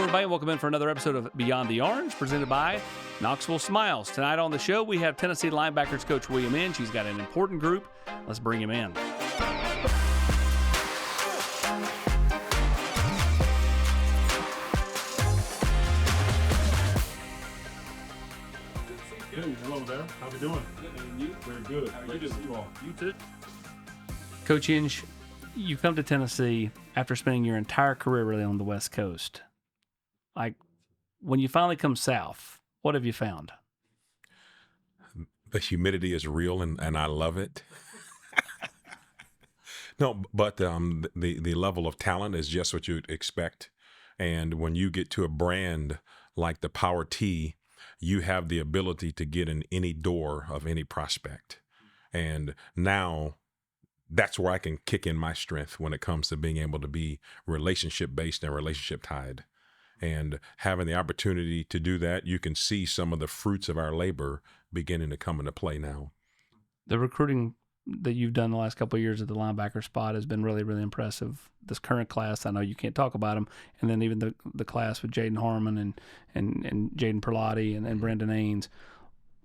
everybody. Welcome in for another episode of Beyond the Orange, presented by Knoxville Smiles. Tonight on the show, we have Tennessee linebackers coach William Inge. He's got an important group. Let's bring him in. Hello there. How we doing? Good, and you? Very good. How are Great you to see doing? you all. You too. Coach Inge, you come to Tennessee after spending your entire career really on the West Coast. Like, when you finally come south, what have you found? The humidity is real, and I love it. No, but the level of talent is just what you'd expect. And when you get to a brand like the Power T, you have the ability to get in any door of any prospect. And now that's where I can kick in my strength when it comes to being able to be relationship-based and relationship-tied. And having the opportunity to do that, you can see some of the fruits of our labor beginning to come into play now. The recruiting that you've done the last couple of years at the linebacker spot has been really, really impressive. This current class, I know you can't talk about them, and then even the class with Jaden Harmon and Jaden Perlotti and Brandon Ains.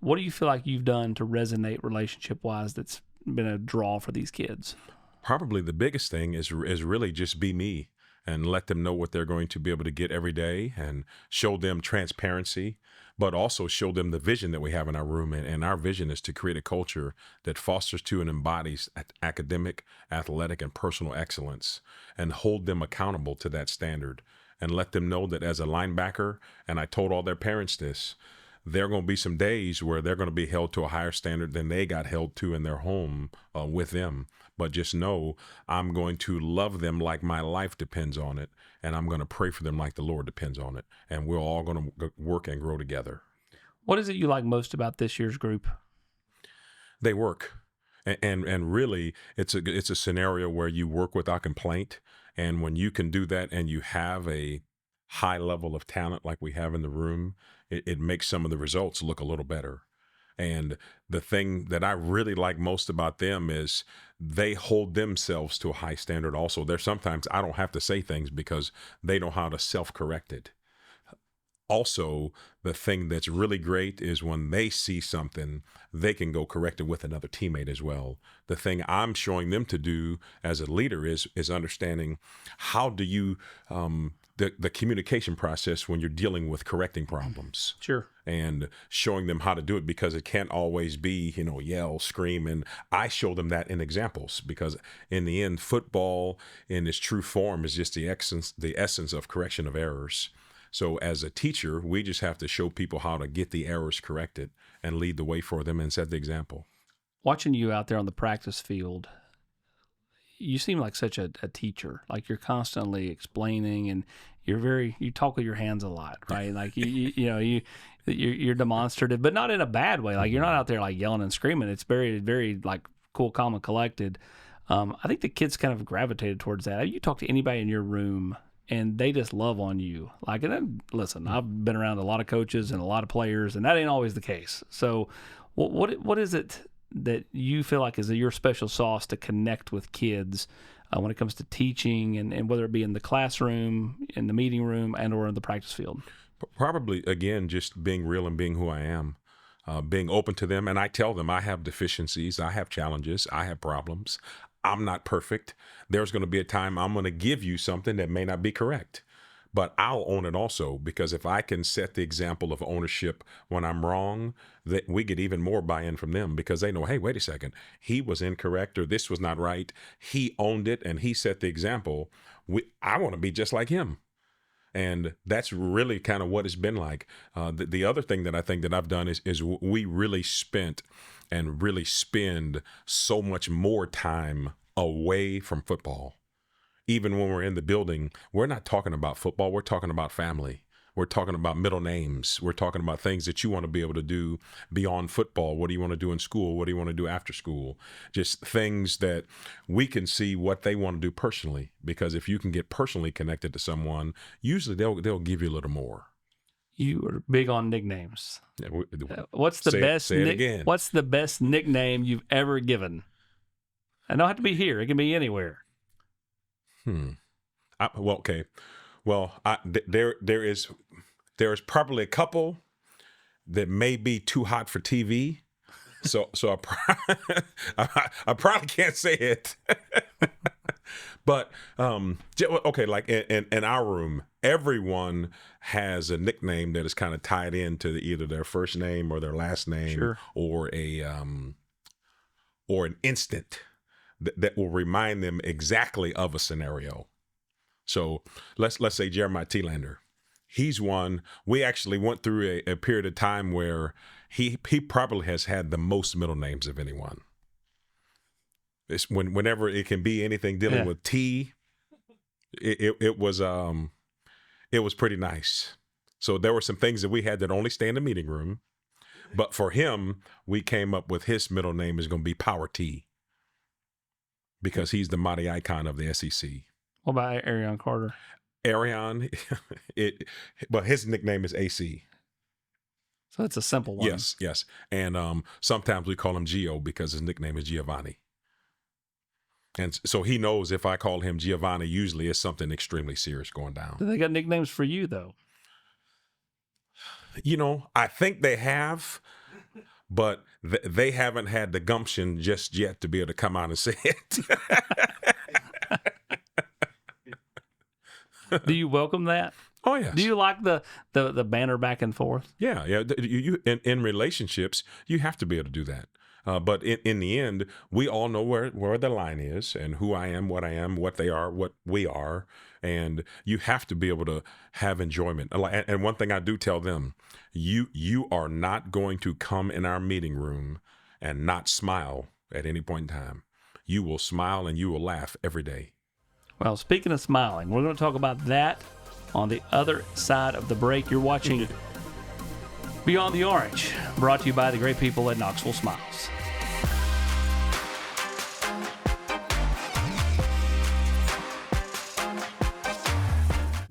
What do you feel like you've done to resonate relationship-wise that's been a draw for these kids? Probably the biggest thing is really just be me and let them know what they're going to be able to get every day and show them transparency, but also show them the vision that we have in our room. And our vision is to create a culture that fosters to and embodies academic, athletic, and personal excellence, and hold them accountable to that standard, and let them know that as a linebacker, and I told all their parents this, there are going to be some days where they're going to be held to a higher standard than they got held to in their home with them. But just know I'm going to love them like my life depends on it, and I'm going to pray for them like the Lord depends on it, and we're all going to work and grow together. What is it you like most about this year's group? They work. And really, it's a scenario where you work without complaint, and when you can do that and you have a high level of talent like we have in the room, it makes some of the results look a little better. And the thing that I really like most about them is they hold themselves to a high standard also. There's sometimes I don't have to say things because they know how to self-correct it. Also, the thing that's really great is when they see something, they can go correct it with another teammate as well. The thing I'm showing them to do as a leader is understanding how do you the communication process when you're dealing with correcting problems. Sure. And showing them how to do it, because it can't always be, yell, scream. And I show them that in examples, because in the end, football in its true form is just the essence of correction of errors. So as a teacher, we just have to show people how to get the errors corrected and lead the way for them and set the example. Watching you out there on the practice field, you seem like such a teacher. Like you're constantly explaining, and you talk with your hands a lot, right? Like you're demonstrative, but not in a bad way. Like you're not out there like yelling and screaming. It's very, very like cool, calm, and collected. I think the kids kind of gravitated towards that. You talk to anybody in your room, and they just love on you. Like, and then, listen, I've been around a lot of coaches and a lot of players, and that ain't always the case. So, what is it that you feel like is your special sauce to connect with kids when it comes to teaching, and whether it be in the classroom, in the meeting room, and or in the practice field? Probably, again, just being real and being who I am, being open to them. And I tell them I have deficiencies, I have challenges, I have problems. I'm not perfect. There's going to be a time I'm going to give you something that may not be correct, but I'll own it also, because if I can set the example of ownership when I'm wrong, that we get even more buy-in from them, because they know, hey, wait a second, he was incorrect, or this was not right. He owned it and he set the example. I want to be just like him. And that's really kind of what it's been like. The other thing that I think that I've done is we really spent and really spend so much more time away from football. Even when we're in the building, we're not talking about football. We're talking about family. We're talking about middle names. We're talking about things that you want to be able to do beyond football. What do you want to do in school? What do you want to do after school? Just things that we can see what they want to do personally. Because if you can get personally connected to someone, usually they'll give you a little more. You are big on nicknames. Yeah, What's the best? Say it again. What's the best nickname you've ever given? It don't have to be here. It can be anywhere. Well, okay. Well, there is probably a couple that may be too hot for TV. So I probably can't say it. But okay, like in our room, everyone has a nickname that is kind of tied into either their first name or their last name, Sure. or an instant that will remind them exactly of a scenario. So let's say Jeremiah T-Lander. He's one. We actually went through a period of time where he probably has had the most middle names of anyone. It's whenever it can be anything dealing with T, it was pretty nice. So there were some things that we had that only stay in the meeting room, but for him, we came up with his middle name is going to be Power T, because he's the mighty icon of the SEC. What about Arion Carter? Arion, but his nickname is AC. So it's a simple one. Yes. And sometimes we call him Gio because his nickname is Giovanni. And so he knows if I call him Giovanni, usually it's something extremely serious going down. Do they got nicknames for you, though? I think they have, but they haven't had the gumption just yet to be able to come out and say it. Do you welcome that? Oh, yes. Do you like the banter back and forth? Yeah. You in relationships, you have to be able to do that. But in the end, we all know where the line is and who I am, what they are, what we are. And you have to be able to have enjoyment. And one thing I do tell them, you are not going to come in our meeting room and not smile at any point in time. You will smile and you will laugh every day. Well, speaking of smiling, we're going to talk about that on the other side of the break. You're watching Beyond the Orange, brought to you by the great people at Knoxville Smiles.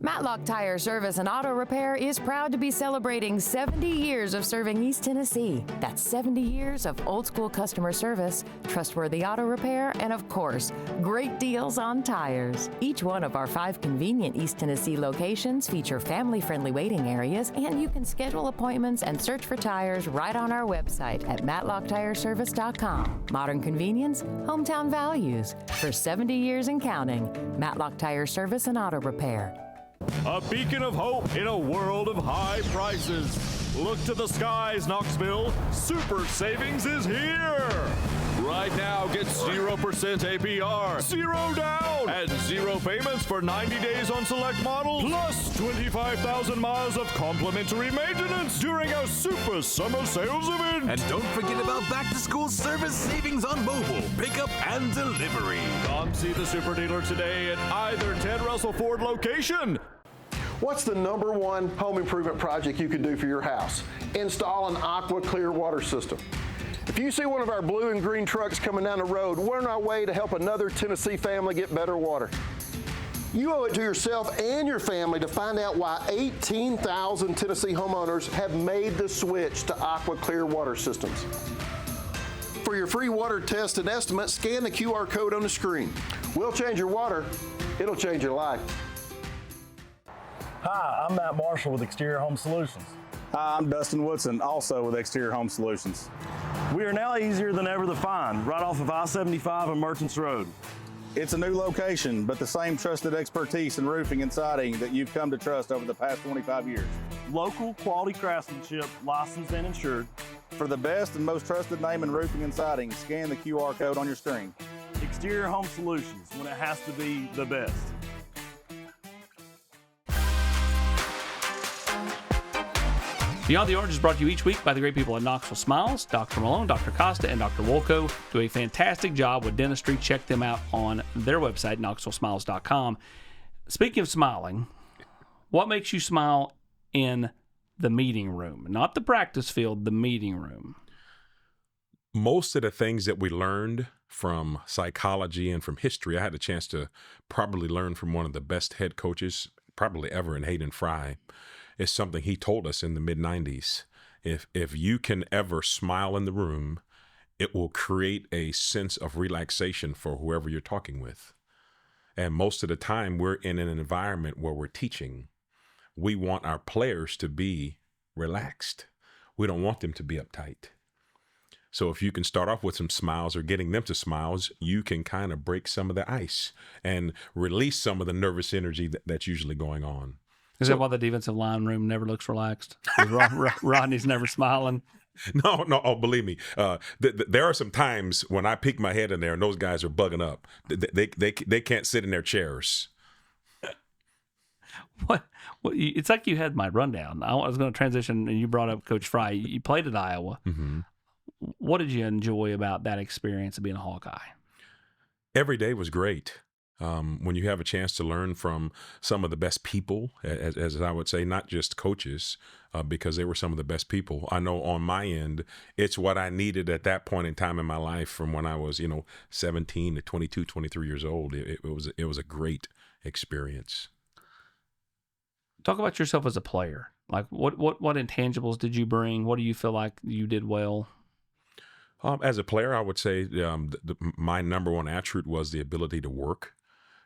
Matlock Tire Service and Auto Repair is proud to be celebrating 70 years of serving East Tennessee. That's 70 years of old school customer service, trustworthy auto repair, and of course, great deals on tires. Each one of our 5 convenient East Tennessee locations feature family-friendly waiting areas, and you can schedule appointments and search for tires right on our website at matlocktireservice.com. Modern convenience, hometown values. For 70 years and counting, Matlock Tire Service and Auto Repair. A beacon of hope in a world of high prices. Look to the skies, Knoxville. Super savings is here. Right now, get 0% APR, 0 down, and 0 payments for 90 days on select models, plus 25,000 miles of complimentary maintenance during our Super Summer Sales event. And don't forget about back-to-school service savings on mobile, pickup, and delivery. Come see the Super Dealer today at either Ted Russell Ford location. What's the #1 home improvement project you could do for your house? Install an Aqua Clear water system. If you see one of our blue and green trucks coming down the road, we're on our way to help another Tennessee family get better water. You owe it to yourself and your family to find out why 18,000 Tennessee homeowners have made the switch to Aqua Clear water systems. For your free water test and estimate, scan the QR code on the screen. We'll change your water. It'll change your life. Hi, I'm Matt Marshall with Exterior Home Solutions. Hi, I'm Dustin Woodson, also with Exterior Home Solutions. We are now easier than ever to find, right off of I-75 and Merchants Road. It's a new location, but the same trusted expertise in roofing and siding that you've come to trust over the past 25 years. Local quality craftsmanship, licensed and insured. For the best and most trusted name in roofing and siding, scan the QR code on your screen. Exterior Home Solutions, when it has to be the best. Beyond the Orange is brought to you each week by the great people at Knoxville Smiles. Dr. Malone, Dr. Costa, and Dr. Wolko do a fantastic job with dentistry. Check them out on their website, knoxvillesmiles.com. Speaking of smiling, what makes you smile in the meeting room? Not the practice field, the meeting room. Most of the things that we learned from psychology and from history, I had a chance to probably learn from one of the best head coaches probably ever in Hayden Fry. Is something he told us in the mid-90s. If you can ever smile in the room, it will create a sense of relaxation for whoever you're talking with. And most of the time we're in an environment where we're teaching. We want our players to be relaxed. We don't want them to be uptight. So if you can start off with some smiles or getting them to smiles, you can kind of break some of the ice and release some of the nervous energy that's usually going on. Is that why the defensive line room never looks relaxed? Rodney's never smiling. No. Oh, believe me. There are some times when I peek my head in there and those guys are bugging up. They can't sit in their chairs. What? It's like you had my rundown. I was going to transition, and you brought up Coach Fry. You played at Iowa. Mm-hmm. What did you enjoy about that experience of being a Hawkeye? Every day was great. When you have a chance to learn from some of the best people, as I would say, not just coaches, because they were some of the best people. I know on my end, it's what I needed at that point in time in my life from when I was, 17 to 22, 23 years old. It was a great experience. Talk about yourself as a player. Like what intangibles did you bring? What do you feel like you did well? As a player, I would say my number one attribute was the ability to work.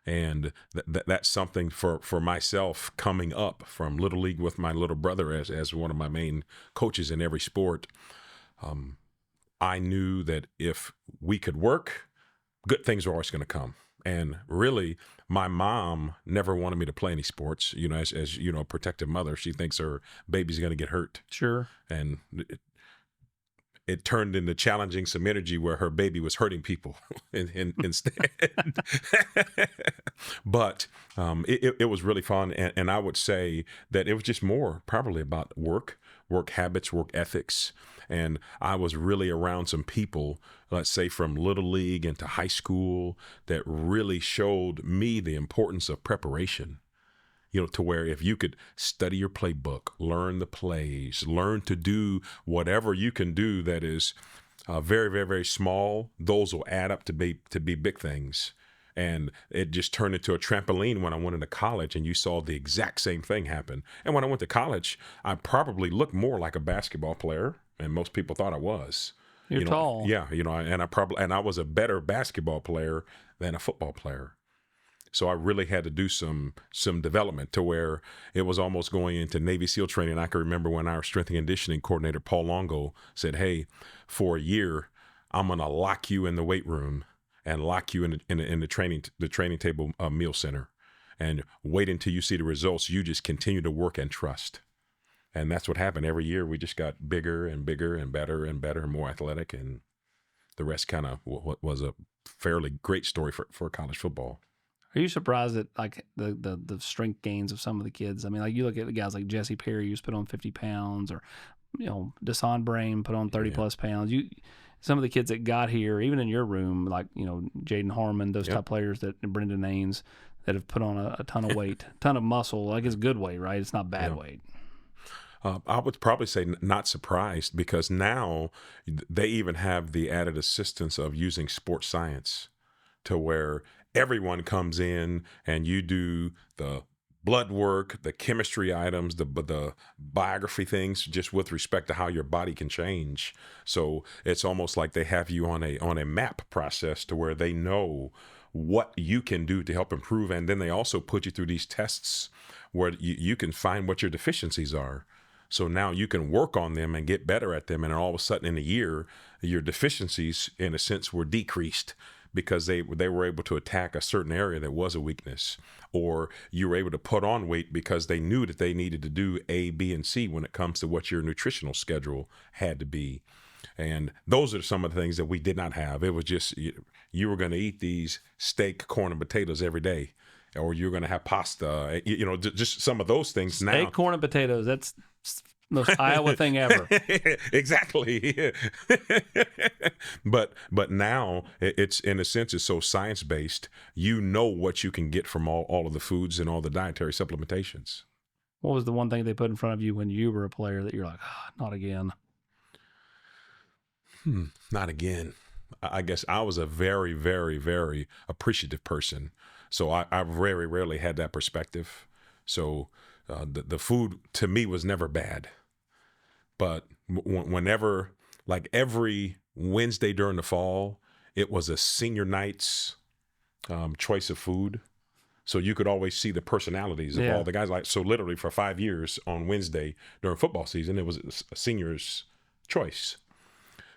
And that's something for myself coming up from Little League with my little brother as one of my main coaches in every sport. I knew that if we could work, good things were always going to come. And really, my mom never wanted me to play any sports. As you know, a protective mother, she thinks her baby's going to get hurt. Sure. And it turned into challenging some energy where her baby was hurting people instead. But it was really fun. And I would say that it was just more probably about work habits, work ethics. And I was really around some people, let's say from Little League into high school, that really showed me the importance of preparation. To where if you could study your playbook, learn the plays, learn to do whatever you can do that is very, very, very small, those will add up to be big things. And it just turned into a trampoline when I went into college, and you saw the exact same thing happen. And when I went to college, I probably looked more like a basketball player, and most people thought I was. You're tall. Yeah, and I was a better basketball player than a football player. So I really had to do some development to where it was almost going into Navy SEAL training. I can remember when our strength and conditioning coordinator, Paul Longo, said, "Hey, for a year, I'm going to lock you in the weight room and lock you in the training table meal center, and wait until you see the results. You just continue to work and trust." And that's what happened. Every year we just got bigger and bigger and better and better and more athletic, and the rest kind of was a fairly great story for college football. Are you surprised at like the strength gains of some of the kids? I mean, like you look at the guys like Jesse Perry, who's put on 50 pounds, or Desan Brame put on 30 plus pounds. Some of the kids that got here, even in your room, like Jaden Harmon, those type players that Brendan Ains that have put on a ton of weight, ton of muscle. Like it's good weight, right? It's not bad weight. I would probably say not surprised, because now they even have the added assistance of using sports science to where everyone comes in and you do the blood work, the chemistry items, the biography things, just with respect to how your body can change. So it's almost like they have you on a map process to where they know what you can do to help improve. And then they also put you through these tests where you can find what your deficiencies are. So now you can work on them and get better at them. And all of a sudden in a year, your deficiencies, in a sense, were decreased because they were able to attack a certain area that was a weakness. Or you were able to put on weight because they knew that they needed to do A, B, and C when it comes to what your nutritional schedule had to be. And those are some of the things that we did not have. It was just you were going to eat these steak, corn, and potatoes every day. Or you're going to have pasta, just some of those things. Now, steak, corn, and potatoes. That's the most Iowa thing ever. Exactly. But now it's, in a sense, it's so science-based. You know what you can get from all of the foods and all the dietary supplementations. What was the one thing they put in front of you when you were a player that you're like, not again? Not again. I guess I was a very, very, very appreciative person. So I very rarely had that perspective. So the food to me was never bad. But whenever, like every Wednesday during the fall, it was a senior night's choice of food. So you could always see the personalities of all the guys. Like, so literally for 5 years on Wednesday during football season, it was a senior's choice.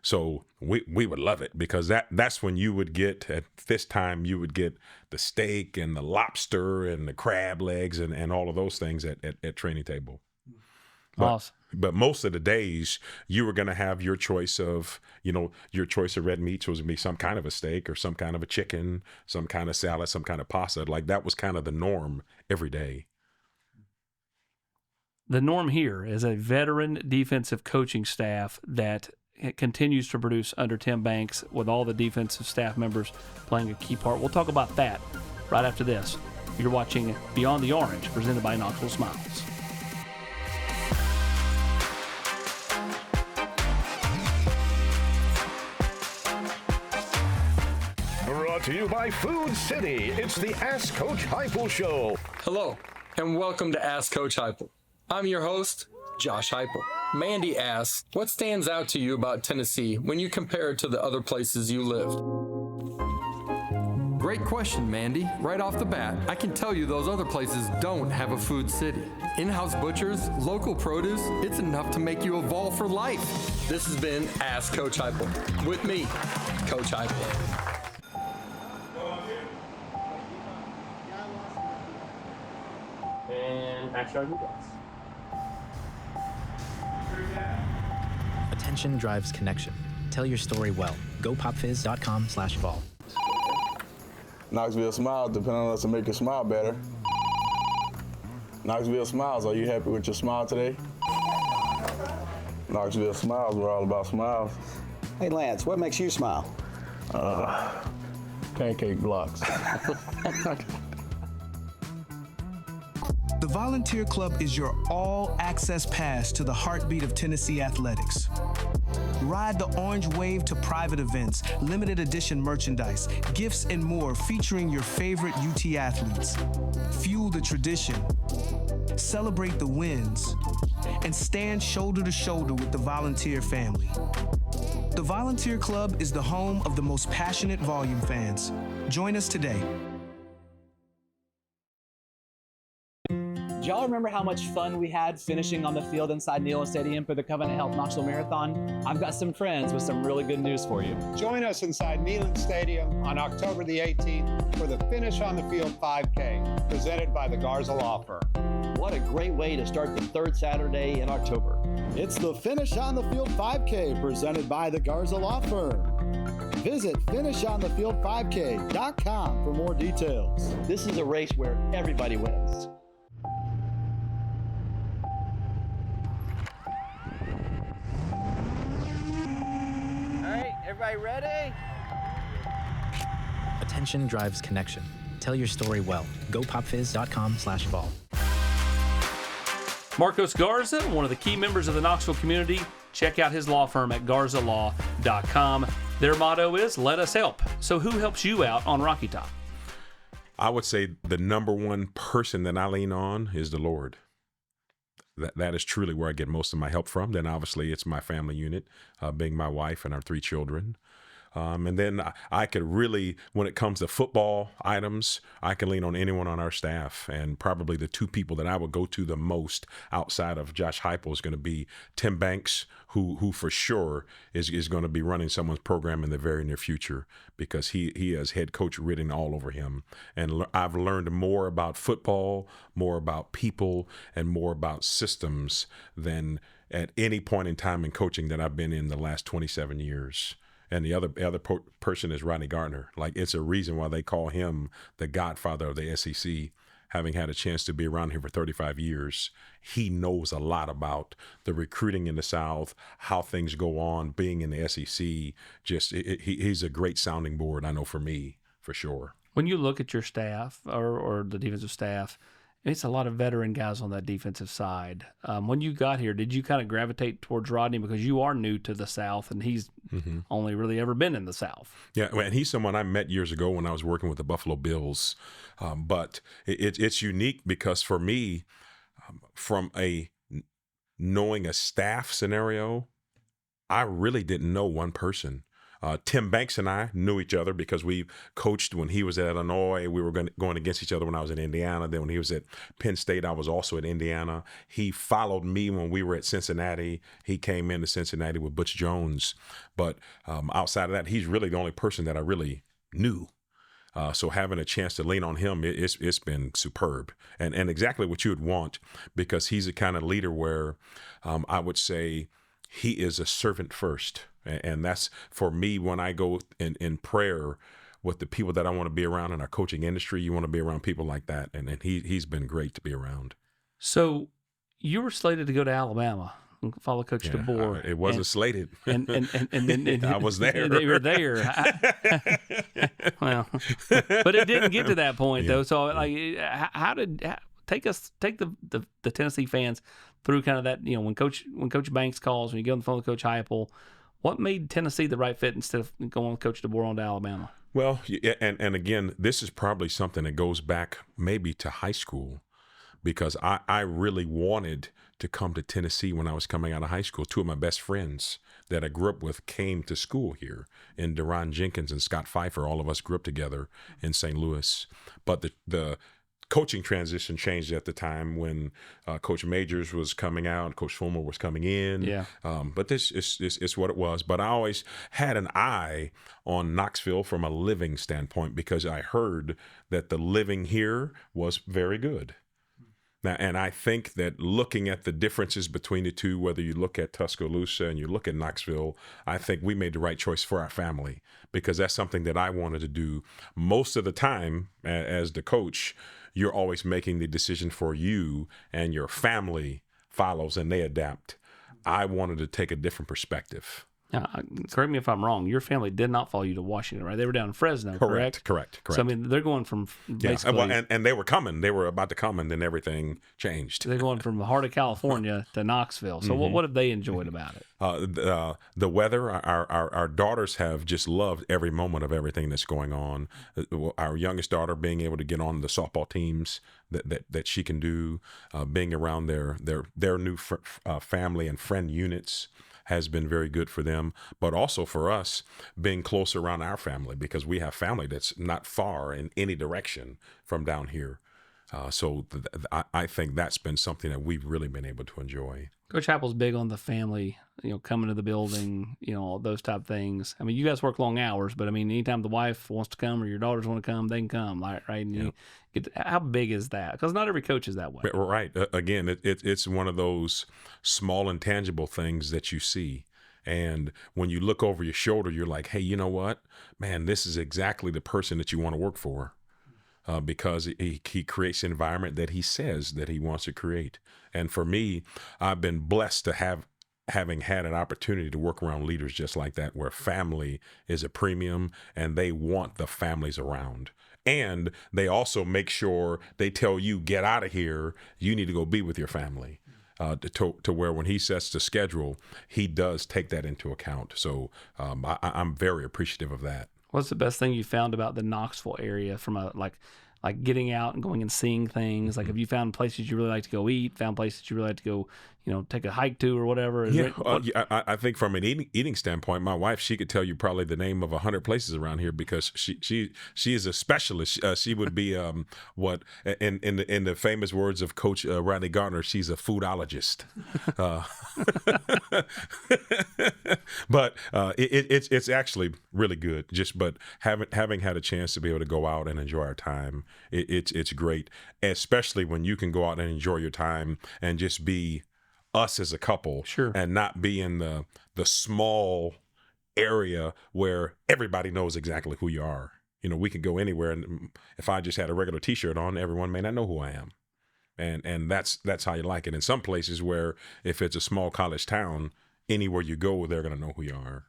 So we would love it, because that's when you would get, at this time, you would get the steak and the lobster and the crab legs and all of those things at training table. Awesome. But most of the days you were going to have your choice of, your choice of red meats was going to be some kind of a steak or some kind of a chicken, some kind of salad, some kind of pasta. Like, that was kind of the norm every day. The norm here is a veteran defensive coaching staff that continues to produce under Tim Banks, with all the defensive staff members playing a key part. We'll talk about that right after this. You're watching Beyond the Orange, presented by Knoxville Smiles. Brought to you by Food City. It's the Ask Coach Heupel Show. Hello, and welcome to Ask Coach Heupel. I'm your host, Josh Heupel. Mandy asks, what stands out to you about Tennessee when you compare it to the other places you lived? Great question, Mandy. Right off the bat, I can tell you those other places don't have a food city. In-house butchers, local produce, it's enough to make you evolve for life. This has been Ask Coach Heupel. With me, Coach Heupel. And action on you guys. Attention drives connection. Tell your story well. GoPopFizz.com/fall. Knoxville Smiles depend on us to make your smile better. Knoxville Smiles, are you happy with your smile today? Knoxville Smiles, we're all about smiles. Hey Lance, what makes you smile? Pancake blocks. The Volunteer Club is your all-access pass to the heartbeat of Tennessee athletics. Ride the orange wave to private events, limited edition merchandise, gifts, and more featuring your favorite UT athletes. Fuel the tradition, celebrate the wins, and stand shoulder to shoulder with the Volunteer family. The Volunteer Club is the home of the most passionate volume fans. Join us today. Do y'all remember how much fun we had finishing on the field inside Neyland Stadium for the Covenant Health Knoxville Marathon? I've got some friends with some really good news for you. Join us inside Neyland Stadium on October the 18th for the Finish on the Field 5K, presented by the Garza Law Firm. What a great way to start the third Saturday in October. It's the Finish on the Field 5K, presented by the Garza Law Firm. Visit finishonthefieldvk.com for more details. This is a race where everybody wins. Everybody ready? Attention drives connection. Tell your story well. GoPopFizz.com/fall. Marcos Garza, one of the key members of the Knoxville community. Check out his law firm at garzalaw.com. Their motto is, let us help. So who helps you out on Rocky Top? I would say the number one person that I lean on is the Lord. That is truly where I get most of my help from. Then obviously it's my family unit, being my wife and our 3 children. And then I could really, when it comes to football items, I can lean on anyone on our staff. And probably the 2 people that I would go to the most outside of Josh Heupel is going to be Tim Banks, who for sure is going to be running someone's program in the very near future, because he has head coach written all over him. And I've learned more about football, more about people, and more about systems than at any point in time in coaching that I've been in the last 27 years. And the other person is Rodney Gardner. Like, it's a reason why they call him the godfather of the SEC. Having had a chance to be around here for 35 years, he knows a lot about the recruiting in the South, how things go on, being in the SEC. He's a great sounding board, I know, for me, for sure. When you look at your staff or the defensive staff, it's a lot of veteran guys on that defensive side. When you got here, did you kind of gravitate towards Rodney because you are new to the South and he's only really ever been in the South? Yeah, and he's someone I met years ago when I was working with the Buffalo Bills. But it's unique because for me, from knowing a staff scenario, I really didn't know one person. Tim Banks and I knew each other because we coached when he was at Illinois. We were going against each other when I was in Indiana. Then when he was at Penn State, I was also at Indiana. He followed me when we were at Cincinnati. He came into Cincinnati with Butch Jones. But outside of that, he's really the only person that I really knew. So having a chance to lean on him, it's been superb. And exactly what you would want, because he's the kind of leader where I would say he is a servant first. And that's, for me, when I go in prayer with the people that I want to be around in our coaching industry, you want to be around people like that. And he's been great to be around. So you were slated to go to Alabama and follow Coach DeBoer. It wasn't slated. And then I was there. They were there. Well, but it didn't get to that point, though. So, like, take the Tennessee fans through kind of that, when Coach Banks calls, when you get on the phone with Coach Heupel, what made Tennessee the right fit instead of going with Coach DeBoer on to Alabama? Well, and again, this is probably something that goes back maybe to high school, because I really wanted to come to Tennessee when I was coming out of high school. Two of my best friends that I grew up with came to school here, in Deron Jenkins and Scott Pfeiffer. All of us grew up together in St. Louis. But the coaching transition changed at the time when Coach Majors was coming out, Coach Fulmer was coming in. Yeah. But this is what it was. But I always had an eye on Knoxville from a living standpoint, because I heard that the living here was very good. Now, and I think that looking at the differences between the two, whether you look at Tuscaloosa and you look at Knoxville, I think we made the right choice for our family, because that's something that I wanted to do. Most of the time, as the coach, you're always making the decision for you, and your family follows and they adapt. I wanted to take a different perspective. Correct me if I'm wrong. Your family did not follow you to Washington, right? They were down in Fresno, correct? Correct. So, I mean, they're going from basically... Yeah, and they were coming. They were about to come, and then everything changed. They're going from the heart of California to Knoxville. So what have they enjoyed about it? The weather. Our daughters have just loved every moment of everything that's going on. Our youngest daughter being able to get on the softball teams that she can do, being around their new family and friend units has been very good for them, but also for us being close around our family, because we have family that's not far in any direction from down here. So I think that's been something that we've really been able to enjoy. Coach Heupel's big on the family, coming to the building, all those type of things. I mean, you guys work long hours, but I mean, anytime the wife wants to come or your daughters want to come, they can come, right? And how big is that? Because not every coach is that way. Right. Again, it's one of those small intangible things that you see. And when you look over your shoulder, you're like, hey, you know what? Man, this is exactly the person that you want to work for. Because he creates an environment that he says that he wants to create. And for me, I've been blessed to having had an opportunity to work around leaders just like that, where family is a premium and they want the families around. And they also make sure they tell you, get out of here, you need to go be with your family. To where when he sets the schedule, he does take that into account. So I'm very appreciative of that. What's the best thing you found about the Knoxville area from a like getting out and going and seeing things? Like, have you found places you really like to go eat? Found places you really like to go, take a hike to or whatever? I think from an eating standpoint, my wife, she could tell you probably the name of 100 places around here, because she is a specialist. She would be what in the famous words of Coach Riley Gardner, she's a foodologist. But it's actually really good. But having had a chance to be able to go out and enjoy our time, it's great, especially when you can go out and enjoy your time and just be us as a couple, sure, and not be in the small area where everybody knows exactly who you are. We can go anywhere, and if I just had a regular T-shirt on, everyone may not know who I am, and that's how you like it. In some places where if it's a small college town, anywhere you go, they're going to know who you are.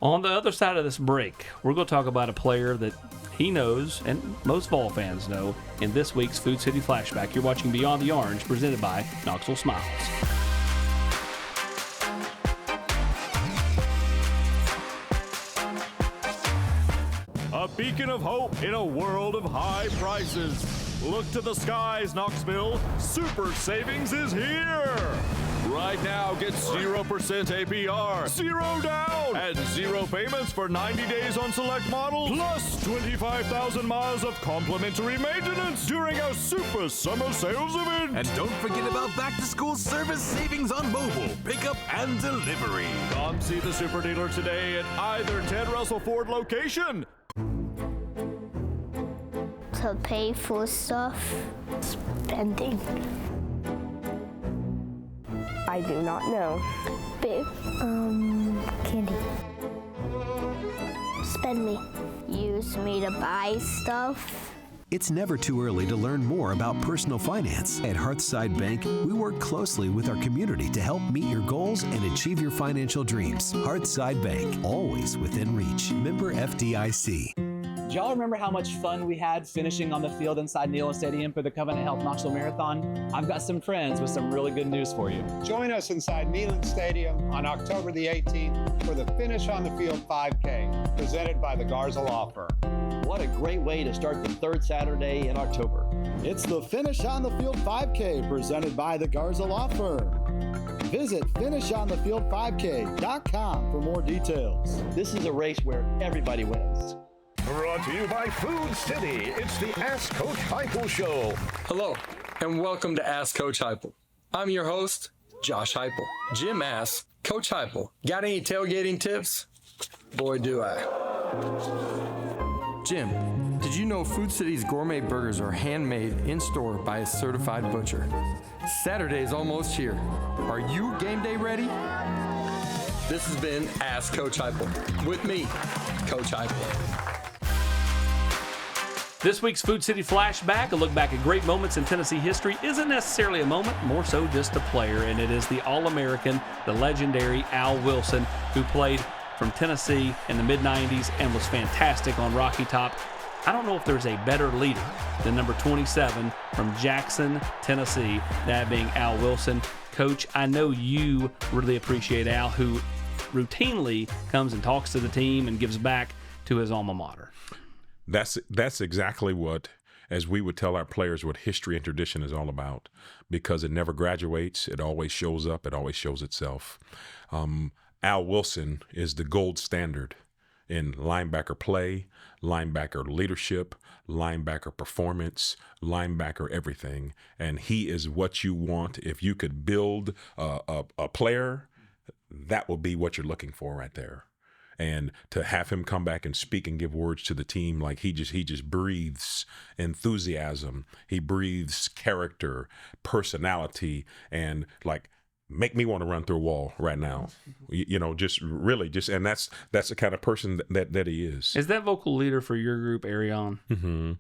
On the other side of this break, we're going to talk about a player that he knows and most Vol fans know in this week's Food City Flashback. You're watching Beyond the Orange, presented by Knoxville Smiles. A beacon of hope in a world of high prices. Look to the skies, Knoxville. Super savings is here. Right now, get 0% APR, 0 down, and 0 payments for 90 days on select models, plus 25,000 miles of complimentary maintenance during our Super Summer Sales event. And don't forget about back-to-school service savings on mobile, pickup, and delivery. Come see the Super Dealer today at either Ted Russell Ford location. To pay for stuff, spending. I do not know. Babe, candy. Spend me. Use me to buy stuff. It's never too early to learn more about personal finance. At Hearthside Bank, we work closely with our community to help meet your goals and achieve your financial dreams. Hearthside Bank, always within reach. Member FDIC. Do y'all remember how much fun we had finishing on the field inside Neyland Stadium for the Covenant Health Knoxville Marathon? I've got some friends with some really good news for you. Join us inside Neyland Stadium on October the 18th for the Finish on the Field 5K, presented by the Garza Law Firm. What a great way to start the third Saturday in October. It's the Finish on the Field 5K, presented by the Garza Law Firm. Visit finishonthefield5k.com for more details. This is a race where everybody wins. Brought to you by Food City. It's the Ask Coach Heupel Show. Hello, and welcome to Ask Coach Heupel. I'm your host, Josh Heupel. Jim asks, Coach Heupel, got any tailgating tips? Boy, do I. Jim, did you know Food City's gourmet burgers are handmade in-store by a certified butcher? Saturday's almost here. Are you game day ready? This has been Ask Coach Heupel. With me, Coach Heupel. This week's Food City Flashback, a look back at great moments in Tennessee history, isn't necessarily a moment, more so just a player, and it is the All-American, the legendary Al Wilson, who played from Tennessee in the mid-90s and was fantastic on Rocky Top. I don't know if there's a better leader than number 27 from Jackson, Tennessee, that being Al Wilson. Coach, I know you really appreciate Al, who routinely comes and talks to the team and gives back to his alma mater. That's exactly what, as we would tell our players, what history and tradition is all about, because it never graduates. It always shows up. It always shows itself. Al Wilson is the gold standard in linebacker play, linebacker leadership, linebacker performance, linebacker everything. And he is what you want. If you could build a player, that will be what you're looking for right there. And to have him come back and speak and give words to the team, like he just breathes enthusiasm. He breathes character, personality, and like make me want to run through a wall right now. You know, just really and that's the kind of person that he is. Is that vocal leader for your group, Arion? Mm-hmm.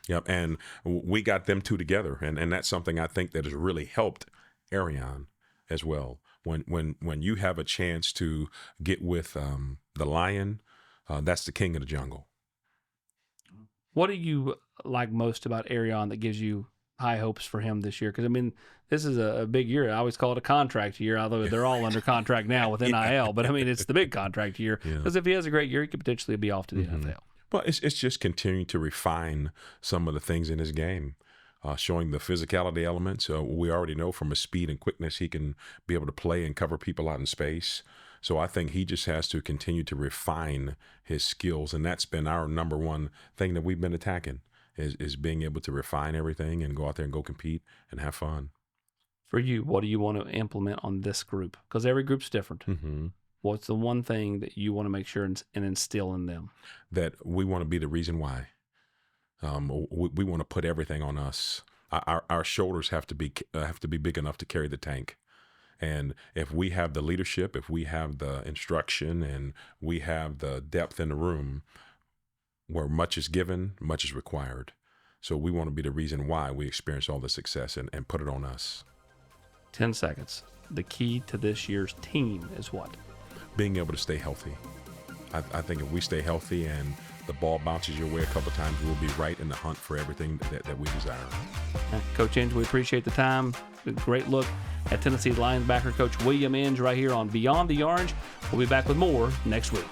Yep. And we got them two together, and that's something I think that has really helped Arion as well. When you have a chance to get with the lion, that's the king of the jungle. What do you like most about Arion that gives you high hopes for him this year? Because, I mean, this is a big year. I always call it a contract year, although they're all under contract now with NIL. Yeah. But, I mean, it's the big contract year. Because if he has a great year, he could potentially be off to the NFL. Well, it's just continuing to refine some of the things in his game. Showing the physicality elements. We already know from his speed and quickness, he can be able to play and cover people out in space. So I think he just has to continue to refine his skills. And that's been our number one thing that we've been attacking is being able to refine everything and go out there and go compete and have fun. For you, what do you want to implement on this group? Because every group's different. Mm-hmm. What's the one thing that you want to make sure and instill in them? That we want to be the reason why. We want to put everything on us. Our shoulders have to be big enough to carry the tank. And if we have the leadership, if we have the instruction, and we have the depth in the room, where much is given, much is required. So we want to be the reason why we experience all the success and put it on us. 10 seconds. The key to this year's team is what? Being able to stay healthy. I think if we stay healthy and the ball bounces your way a couple of times, we'll be right in the hunt for everything that we desire. Coach Inge, we appreciate the time. Great look at Tennessee linebacker Coach William Inge right here on Beyond the Orange. We'll be back with more next week.